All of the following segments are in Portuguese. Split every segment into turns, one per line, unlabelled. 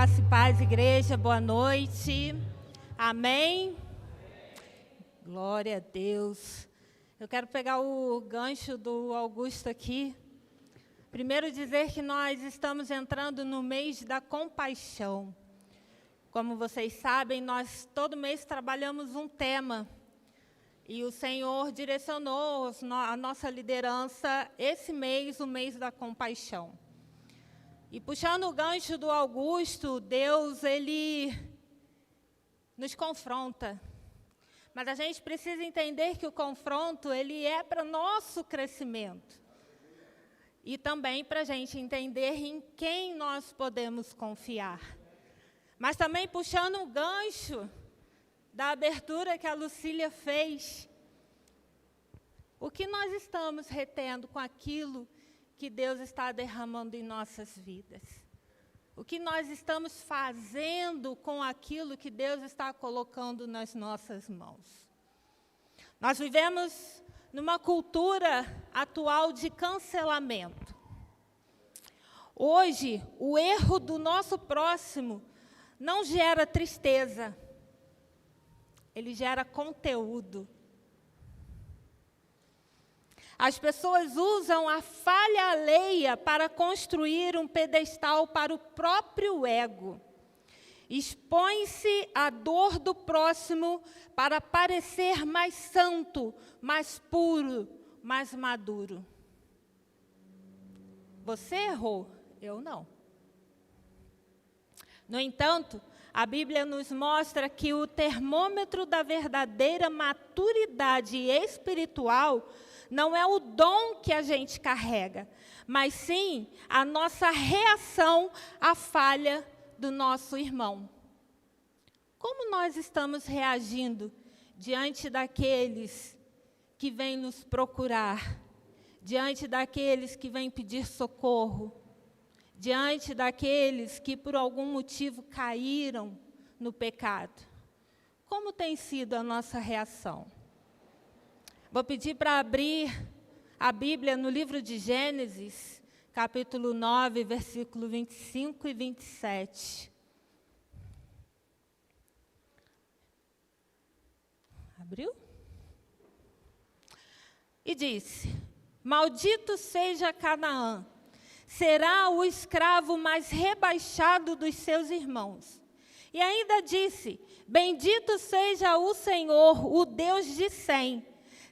Graça e paz, igreja, boa noite. Amém? Glória a Deus. Eu quero pegar o gancho do Augusto aqui. Primeiro dizer que nós estamos entrando no mês da compaixão. Como vocês sabem, nós todo mês trabalhamos um tema. E o Senhor direcionou a nossa liderança esse mês, o mês da compaixão. E puxando o gancho do Augusto, Deus, Ele nos confronta. Mas a gente precisa entender que o confronto, ele é para nosso crescimento. E também para a gente entender em quem nós podemos confiar. Mas também puxando o gancho da abertura que a Lucília fez. O que nós estamos retendo com aquilo que Deus está derramando em nossas vidas? O que nós estamos fazendo com aquilo que Deus está colocando nas nossas mãos? Nós vivemos numa cultura atual de cancelamento. Hoje, o erro do nosso próximo não gera tristeza, ele gera conteúdo. As pessoas usam a falha alheia para construir um pedestal para o próprio ego. Expõe-se à dor do próximo para parecer mais santo, mais puro, mais maduro. Você errou, eu não. No entanto, a Bíblia nos mostra que o termômetro da verdadeira maturidade espiritual não é o dom que a gente carrega, mas sim a nossa reação à falha do nosso irmão. Como nós estamos reagindo diante daqueles que vêm nos procurar, diante daqueles que vêm pedir socorro, diante daqueles que por algum motivo caíram no pecado? Como tem sido a nossa reação? Vou pedir para abrir a Bíblia no livro de Gênesis, capítulo 9, versículo 25 e 27. Abriu? E disse: Maldito seja Canaã, será o escravo mais rebaixado dos seus irmãos. E ainda disse: Bendito seja o Senhor, o Deus de Sem.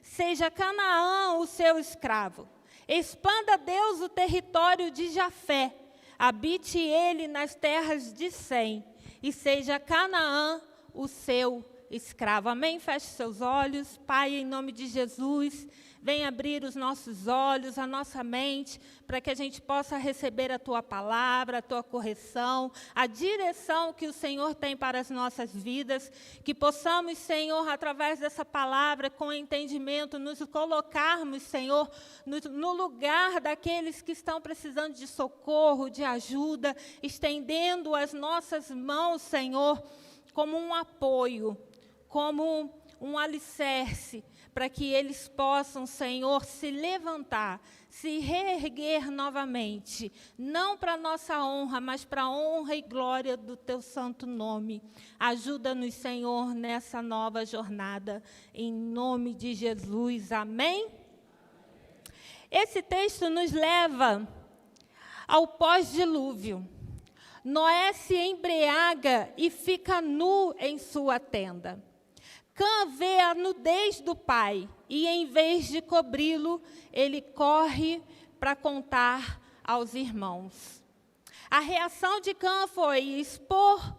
Seja Canaã o seu escravo. Expanda Deus o território de Jafé. Habite ele nas terras de Sem. E seja Canaã o seu escravo. Amém? Feche seus olhos. Pai, em nome de Jesus, vem abrir os nossos olhos, a nossa mente, para que a gente possa receber a Tua palavra, a Tua correção, a direção que o Senhor tem para as nossas vidas, que possamos, Senhor, através dessa palavra, com entendimento, nos colocarmos, Senhor, no lugar daqueles que estão precisando de socorro, de ajuda, estendendo as nossas mãos, Senhor, como um apoio, como um alicerce, para que eles possam, Senhor, se levantar, se reerguer novamente, não para a nossa honra, mas para a honra e glória do Teu santo nome. Ajuda-nos, Senhor, nessa nova jornada, em nome de Jesus. Amém? Esse texto nos leva ao pós-dilúvio. Noé se embriaga e fica nu em sua tenda. Cã vê a nudez do pai e, em vez de cobri-lo, ele corre para contar aos irmãos. A reação de Cã foi expor,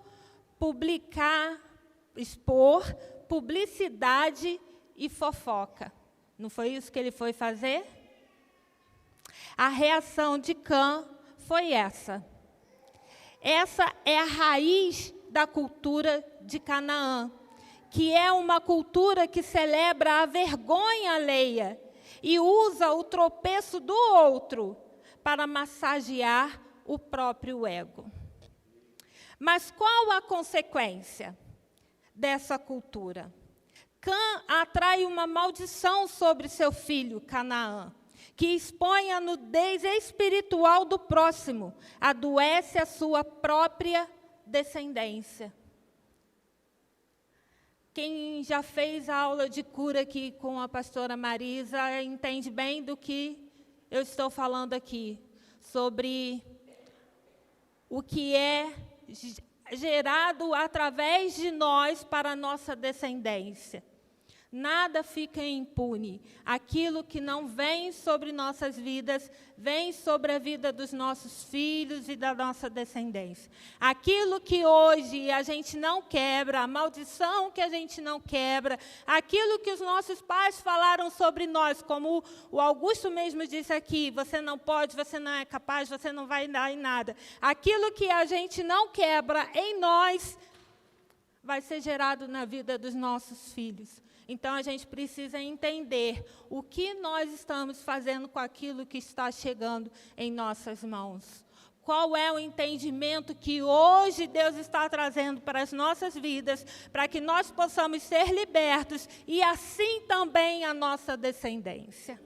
publicidade e fofoca. Não foi isso que ele foi fazer? A reação de Cã foi essa. Essa é a raiz da cultura de Canaã, que é uma cultura que celebra a vergonha alheia e usa o tropeço do outro para massagear o próprio ego. Mas qual a consequência dessa cultura? Cã atrai uma maldição sobre seu filho, Canaã, que expõe a nudez espiritual do próximo, adoece a sua própria descendência. Quem já fez a aula de cura aqui com a pastora Marisa entende bem do que eu estou falando aqui, sobre o que é gerado através de nós para a nossa descendência. Nada fica impune. Aquilo que não vem sobre nossas vidas, vem sobre a vida dos nossos filhos e da nossa descendência. Aquilo que hoje a gente não quebra, a maldição que a gente não quebra, aquilo que os nossos pais falaram sobre nós, como o Augusto mesmo disse aqui, você não pode, você não é capaz, você não vai dar em nada. Aquilo que a gente não quebra em nós, vai ser gerado na vida dos nossos filhos. Então, a gente precisa entender o que nós estamos fazendo com aquilo que está chegando em nossas mãos. Qual é o entendimento que hoje Deus está trazendo para as nossas vidas, para que nós possamos ser libertos e assim também a nossa descendência.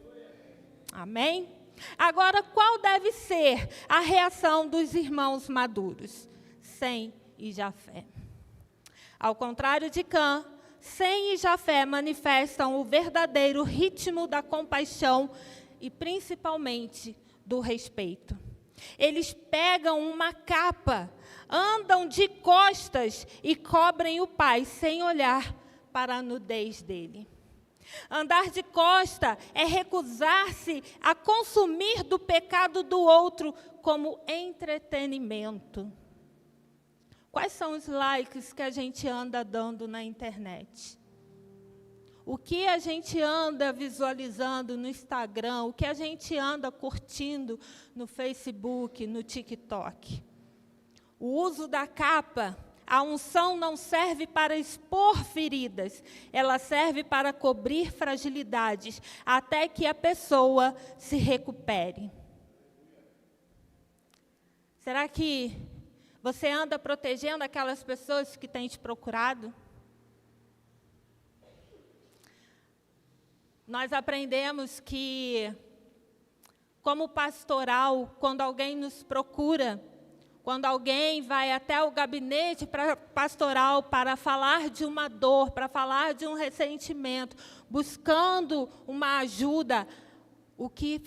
Amém? Agora, qual deve ser a reação dos irmãos maduros? Sem e Jafé. Ao contrário de Cã, Sem e Jafé manifestam o verdadeiro ritmo da compaixão e, principalmente, do respeito. Eles pegam uma capa, andam de costas e cobrem o pai, sem olhar para a nudez dele. Andar de costa é recusar-se a consumir do pecado do outro como entretenimento. Quais são os likes que a gente anda dando na internet? O que a gente anda visualizando no Instagram? O que a gente anda curtindo no Facebook, no TikTok? O uso da capa, a unção não serve para expor feridas, ela serve para cobrir fragilidades, até que a pessoa se recupere. Será que você anda protegendo aquelas pessoas que têm te procurado? Nós aprendemos que, como pastoral, quando alguém nos procura, quando alguém vai até o gabinete pastoral para falar de uma dor, para falar de um ressentimento, buscando uma ajuda, o que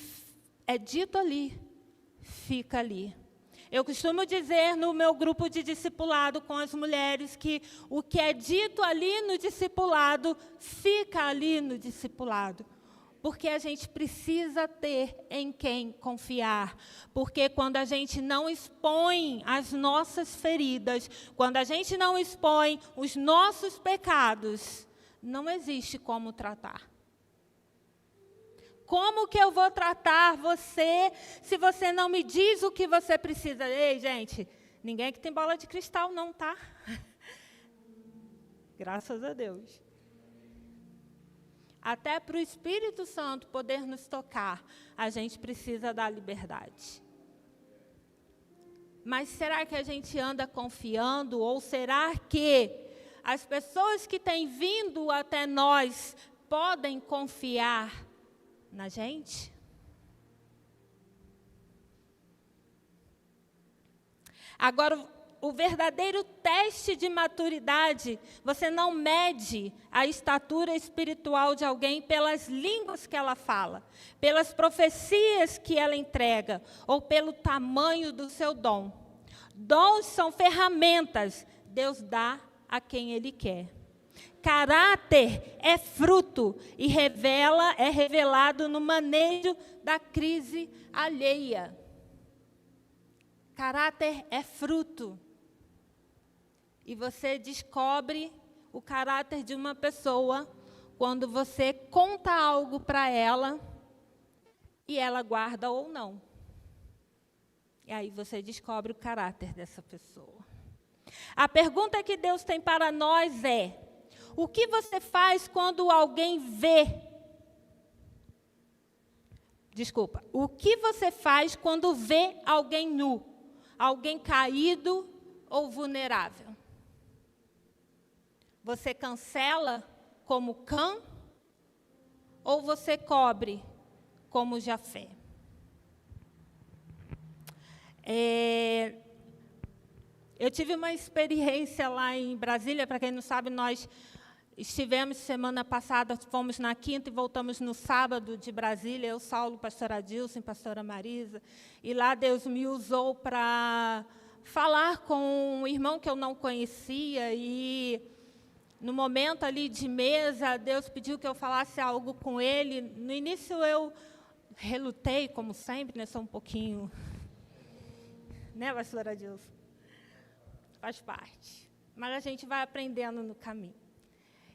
é dito ali, fica ali. Eu costumo dizer no meu grupo de discipulado com as mulheres que o que é dito ali no discipulado, fica ali no discipulado. Porque a gente precisa ter em quem confiar. Porque quando a gente não expõe as nossas feridas, quando a gente não expõe os nossos pecados, não existe como tratar. Como que eu vou tratar você se você não me diz o que você precisa? Ei, gente, ninguém aqui tem bola de cristal não, tá? Graças a Deus. Até para o Espírito Santo poder nos tocar, a gente precisa da liberdade. Mas será que a gente anda confiando? Ou será que as pessoas que têm vindo até nós podem confiar na gente? Agora, o verdadeiro teste de maturidade, você não mede a estatura espiritual de alguém pelas línguas que ela fala, pelas profecias que ela entrega, ou pelo tamanho do seu dom. Dons são ferramentas, Deus dá a quem Ele quer. Caráter é fruto e é revelado no manejo da crise alheia. Caráter é fruto. E você descobre o caráter de uma pessoa quando você conta algo para ela e ela guarda ou não. E aí você descobre o caráter dessa pessoa. A pergunta que Deus tem para nós é: o que você faz quando alguém vê? Desculpa. O que você faz quando vê alguém nu? Alguém caído ou vulnerável? Você cancela como Cã? Ou você cobre como Jafé? Eu tive uma experiência lá em Brasília, para quem não sabe, nós estivemos semana passada, fomos na quinta e voltamos no sábado de Brasília, eu, Saulo, pastora Adilson, pastora Marisa, e lá Deus me usou para falar com um irmão que eu não conhecia, e no momento ali de mesa, Deus pediu que eu falasse algo com ele. No início eu relutei, como sempre, né, sou um pouquinho, né, pastora Adilson? Faz parte. Mas a gente vai aprendendo no caminho.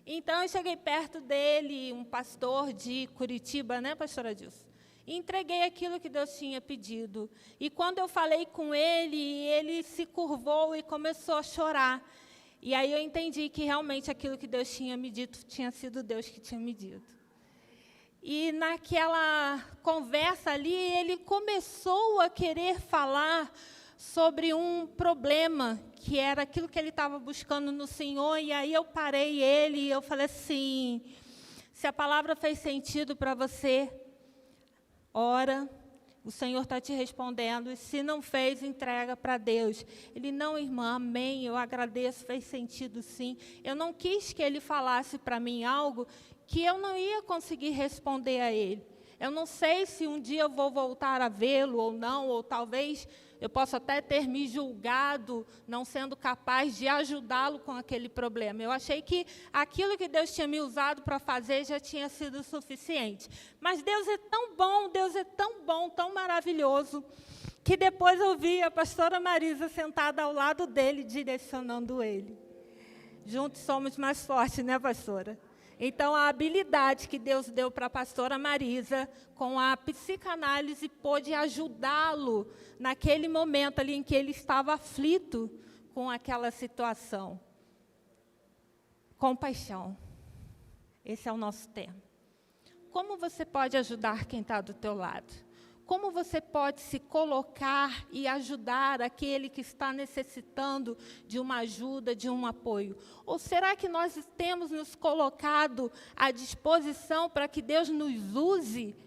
Então, eu cheguei perto dele, um pastor de Curitiba, né, pastora Adilson? E entreguei aquilo que Deus tinha pedido. E quando eu falei com ele, ele se curvou e começou a chorar. E aí eu entendi que realmente aquilo que Deus tinha me dito tinha sido Deus que tinha me dito. E naquela conversa ali, ele começou a querer falar sobre um problema, que era aquilo que ele estava buscando no Senhor, e aí eu parei ele e eu falei assim, se a palavra fez sentido para você, ora, o Senhor está te respondendo, e se não fez, entrega para Deus. Ele, não, irmã, amém, eu agradeço, fez sentido sim. Eu não quis que ele falasse para mim algo que eu não ia conseguir responder a ele. Eu não sei se um dia eu vou voltar a vê-lo ou não, ou talvez eu possa até ter me julgado, não sendo capaz de ajudá-lo com aquele problema. Eu achei que aquilo que Deus tinha me usado para fazer já tinha sido suficiente. Mas Deus é tão bom, tão maravilhoso, que depois eu vi a pastora Marisa sentada ao lado dele, direcionando ele. Juntos somos mais fortes, né, pastora? Então, a habilidade que Deus deu para a pastora Marisa, com a psicanálise, pôde ajudá-lo naquele momento ali em que ele estava aflito com aquela situação. Compaixão. Esse é o nosso tema. Como você pode ajudar quem está do teu lado? Como você pode se colocar e ajudar aquele que está necessitando de uma ajuda, de um apoio? Ou será que nós temos nos colocado à disposição para que Deus nos use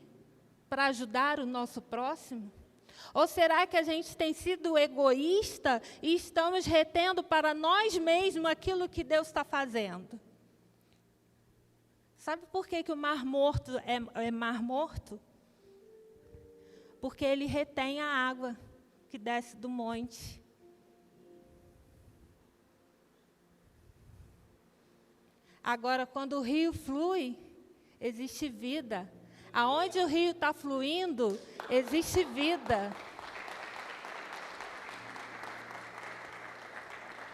para ajudar o nosso próximo? Ou será que a gente tem sido egoísta e estamos retendo para nós mesmos aquilo que Deus está fazendo? Sabe por que o Mar Morto é Mar Morto? Porque ele retém a água que desce do monte. Agora, quando o rio flui, existe vida. Aonde o rio está fluindo, existe vida.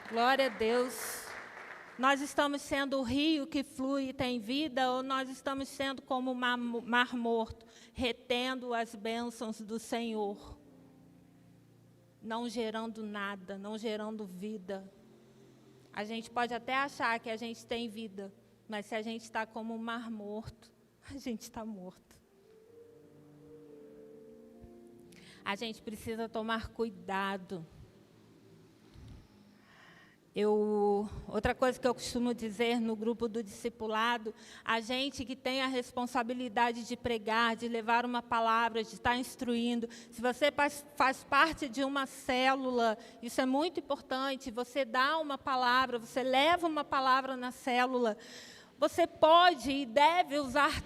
Glória a Deus. Nós estamos sendo o rio que flui e tem vida, ou nós estamos sendo como o mar morto, retendo as bênçãos do Senhor, não gerando nada, não gerando vida. A gente pode até achar que a gente tem vida, mas se a gente está como um mar morto, a gente está morto. A gente precisa tomar cuidado. Outra coisa que eu costumo dizer no grupo do discipulado, a gente que tem a responsabilidade de pregar, de levar uma palavra, de estar instruindo, se você faz parte de uma célula, isso é muito importante, você dá uma palavra, você leva uma palavra na célula, você pode e deve usar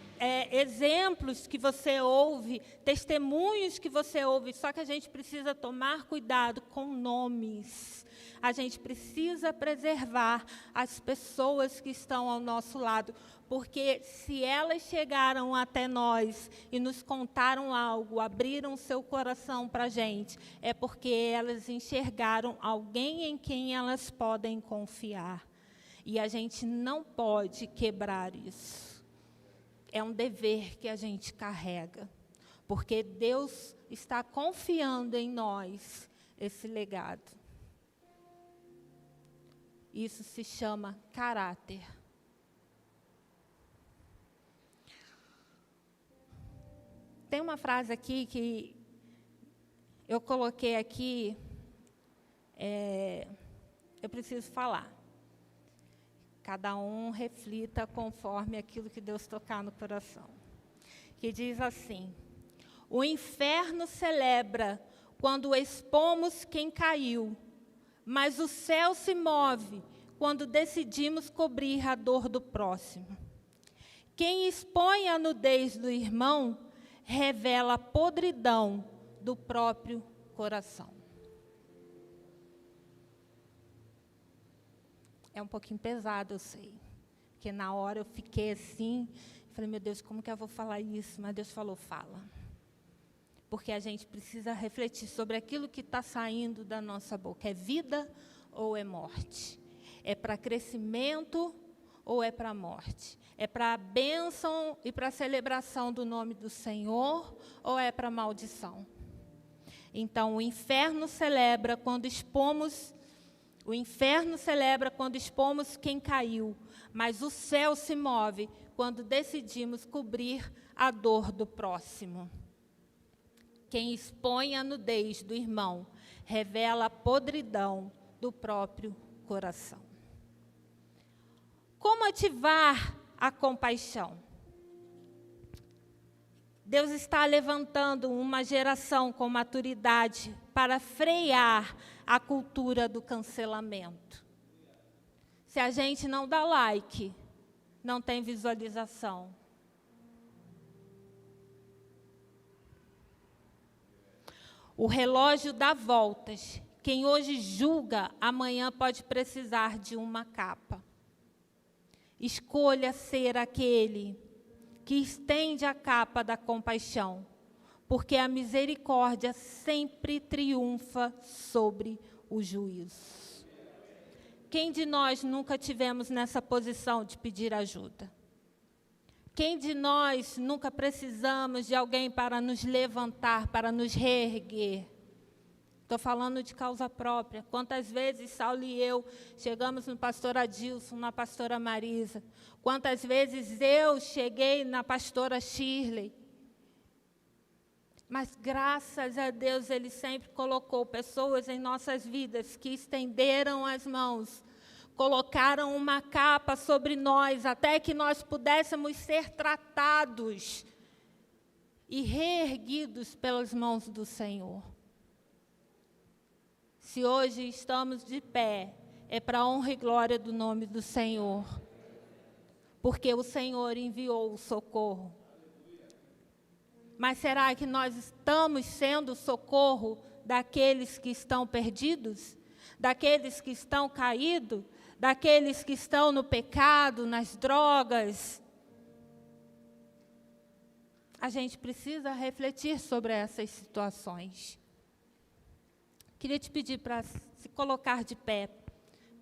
exemplos que você ouve, testemunhos que você ouve, só que a gente precisa tomar cuidado com nomes. A gente precisa preservar as pessoas que estão ao nosso lado, porque se elas chegaram até nós e nos contaram algo, abriram seu coração para a gente, é porque elas enxergaram alguém em quem elas podem confiar. E a gente não pode quebrar isso. É um dever que a gente carrega, porque Deus está confiando em nós esse legado. Isso se chama caráter. Tem uma frase aqui que eu coloquei aqui, eu preciso falar. Cada um reflita conforme aquilo que Deus tocar no coração. Que diz assim: o inferno celebra quando expomos quem caiu, mas o céu se move quando decidimos cobrir a dor do próximo. Quem expõe a nudez do irmão revela a podridão do próprio coração. É um pouquinho pesado, eu sei. Porque na hora eu fiquei assim, falei, meu Deus, como que eu vou falar isso? Mas Deus falou, fala. Porque a gente precisa refletir sobre aquilo que está saindo da nossa boca. É vida ou é morte? É para crescimento ou é para morte? É para a bênção e para a celebração do nome do Senhor ou é para maldição? Então, o inferno celebra quando expomos quem caiu, mas o céu se move quando decidimos cobrir a dor do próximo. Quem expõe a nudez do irmão revela a podridão do próprio coração. Como ativar a compaixão? Deus está levantando uma geração com maturidade para frear a cultura do cancelamento. Se a gente não dá like, não tem visualização. O relógio dá voltas. Quem hoje julga, amanhã pode precisar de uma capa. Escolha ser aquele que estende a capa da compaixão, porque a misericórdia sempre triunfa sobre o juízo. Quem de nós nunca tivemos nessa posição de pedir ajuda? Quem de nós nunca precisamos de alguém para nos levantar, para nos reerguer? Estou falando de causa própria. Quantas vezes Saulo e eu chegamos no pastor Adilson, na pastora Marisa? Quantas vezes eu cheguei na pastora Shirley? Mas, graças a Deus, Ele sempre colocou pessoas em nossas vidas que estenderam as mãos, colocaram uma capa sobre nós, até que nós pudéssemos ser tratados e reerguidos pelas mãos do Senhor. Se hoje estamos de pé, é para a honra e glória do nome do Senhor, porque o Senhor enviou o socorro. Mas será que nós estamos sendo socorro daqueles que estão perdidos? Daqueles que estão caídos? Daqueles que estão no pecado, nas drogas? A gente precisa refletir sobre essas situações. Queria te pedir para se colocar de pé,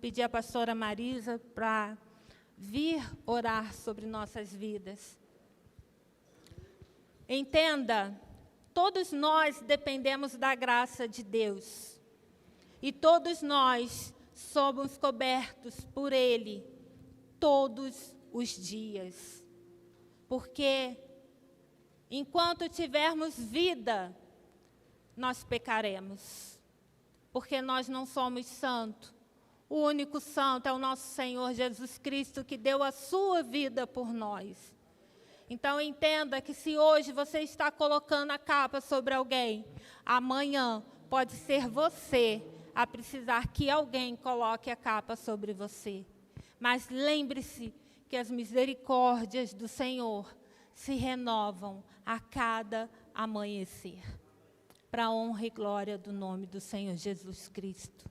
pedir à pastora Marisa para vir orar sobre nossas vidas. Entenda, todos nós dependemos da graça de Deus. E todos nós somos cobertos por Ele todos os dias. Porque enquanto tivermos vida, nós pecaremos. Porque nós não somos santos. O único santo é o nosso Senhor Jesus Cristo, que deu a sua vida por nós. Então, entenda que se hoje você está colocando a capa sobre alguém, amanhã pode ser você a precisar que alguém coloque a capa sobre você. Mas lembre-se que as misericórdias do Senhor se renovam a cada amanhecer. Para a honra e glória do nome do Senhor Jesus Cristo.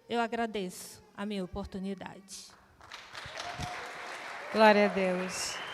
Eu agradeço a minha oportunidade.
Glória a Deus.